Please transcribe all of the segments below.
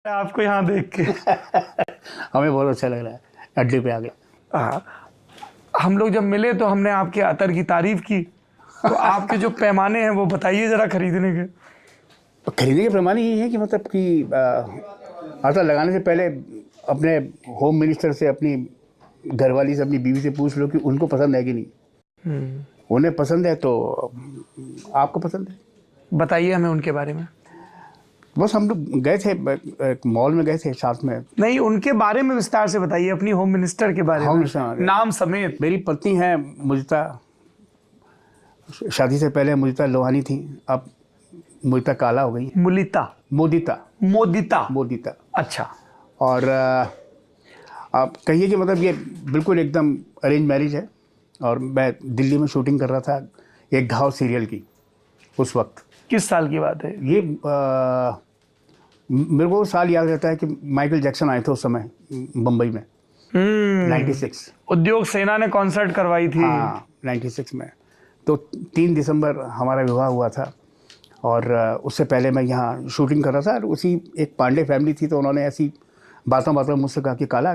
आपको यहाँ देख के। हमें बहुत अच्छा लग रहा है, अड्डे पे आ गए। हाँ, हम लोग जब मिले तो हमने आपके अतर की तारीफ की, तो आपके जो पैमाने हैं वो बताइए जरा खरीदने के। तो खरीदने के पैमाने ये है कि मतलब कि अतर लगाने से पहले अपने होम मिनिस्टर से, अपनी घरवाली से, अपनी बीवी से पूछ लो कि उनको पसंद है कि नहीं। उन्हें पसंद है तो आपको पसंद है। बताइए हमें उनके बारे में। बस हम लोग गए थे, एक मॉल में गए थे साथ में। नहीं, उनके बारे में विस्तार से बताइए, अपनी होम मिनिस्टर के बारे में, नाम समेत। मेरी पत्नी है मुदिता, शादी से पहले मुदिता लोहानी थी, अब मुदिता काला हो गई। मोदिता। अच्छा। और आप कहिए कि मतलब ये बिल्कुल एकदम अरेंज मैरिज है। और मैं दिल्ली में शूटिंग कर रहा था एक घाव सीरियल की उस वक्त। किस साल की बात है ये? मेरे को साल याद रहता है कि माइकल जैक्सन आए थे उस समय मुंबई में। 96 उद्योग सेना ने कॉन्सर्ट करवाई थी। हाँ, 96 में। तो 3 दिसंबर हमारा विवाह हुआ था। और उससे पहले मैं यहाँ शूटिंग कर रहा था। और उसी एक पांडे फैमिली थी, तो उन्होंने ऐसी बातों मुझसे कहा कि काला,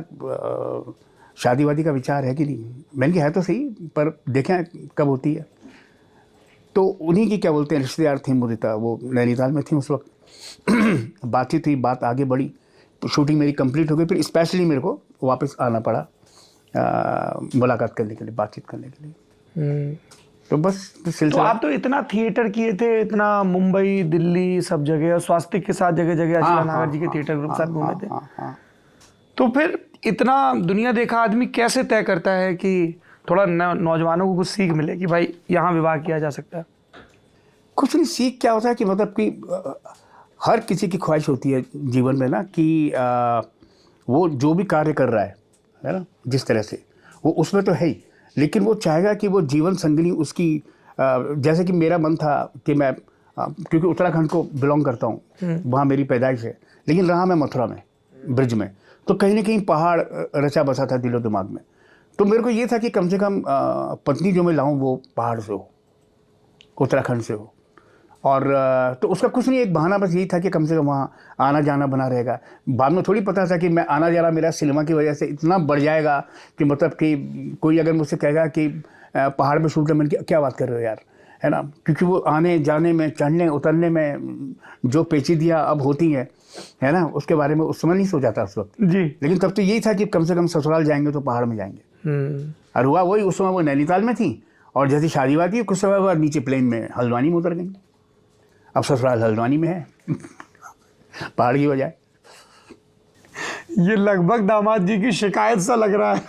शादी वादी का विचार है कि नहीं। मैंने कहा है तो सही, पर देखें कब होती है। तो उन्हीं की क्या बोलते हैं रिश्तेदार थी मुदिता, वो नैनीताल में थी उस वक्त। बातचीत हुई, बात आगे बढ़ी, तो शूटिंग मेरी कंप्लीट हो गई। फिर स्पेशली मेरे को वापस आना पड़ा मुलाकात करने के लिए, बातचीत करने के लिए। तो बस सिलसिला। तो आप तो इतना थिएटर किए थे, इतना मुंबई, दिल्ली, सब जगह, और स्वास्थ्य के साथ जगह जगह अचला नागर जी के थिएटर ग्रुप साथ घूमे थे। तो फिर इतना दुनिया देखा आदमी कैसे तय करता है कि थोड़ा नौजवानों को कुछ सीख मिले कि भाई यहाँ विवाह किया जा सकता है? कुछ नहीं, सीख क्या होता है कि मतलब कि हर किसी की ख्वाहिश होती है जीवन में ना कि वो जो भी कार्य कर रहा है ना, जिस तरह से वो उसमें तो है ही, लेकिन वो चाहेगा कि वो जीवन संगिनी उसकी, जैसे कि मेरा मन था कि मैं, क्योंकि उत्तराखंड को बिलोंग करता हूँ, वहाँ मेरी पैदाइश है, लेकिन रहा मैं मथुरा में, ब्रिज में, तो कहीं ना कहीं पहाड़ रचा बसा था दिलो दिमाग में। तो मेरे को ये था कि कम से कम पत्नी जो मैं लाऊं वो पहाड़ से हो, उत्तराखंड से हो। और तो उसका कुछ नहीं, एक बहाना बस यही था कि कम से कम वहाँ आना जाना बना रहेगा। बाद में थोड़ी पता था कि मैं आना जाना मेरा सिनेमा की वजह से इतना बढ़ जाएगा कि मतलब कि कोई अगर मुझसे कहेगा कि पहाड़ पे शूट है, मैंने क्या बात कर रहे हो यार, है ना। क्योंकि वो आने जाने में, चढ़ने उतरने में जो पेचीदियाँ अब होती हैं, है ना, उसके बारे में उस समय नहीं सोचा था उस वक्त जी। लेकिन तब तो यही था कि कम से कम ससुराल जाएंगे तो पहाड़ में जाएंगे। और हुआ वही, उस समय वो नैनीताल में थी, और जैसी शादी हुआ थी कुछ समय बाद नीचे प्लेन में हल्द्वानी में उतर गई। अब ससुराल हल्द्वानी में है पहाड़ की बजाय। ये लगभग दामाद जी की शिकायत सा लग रहा है।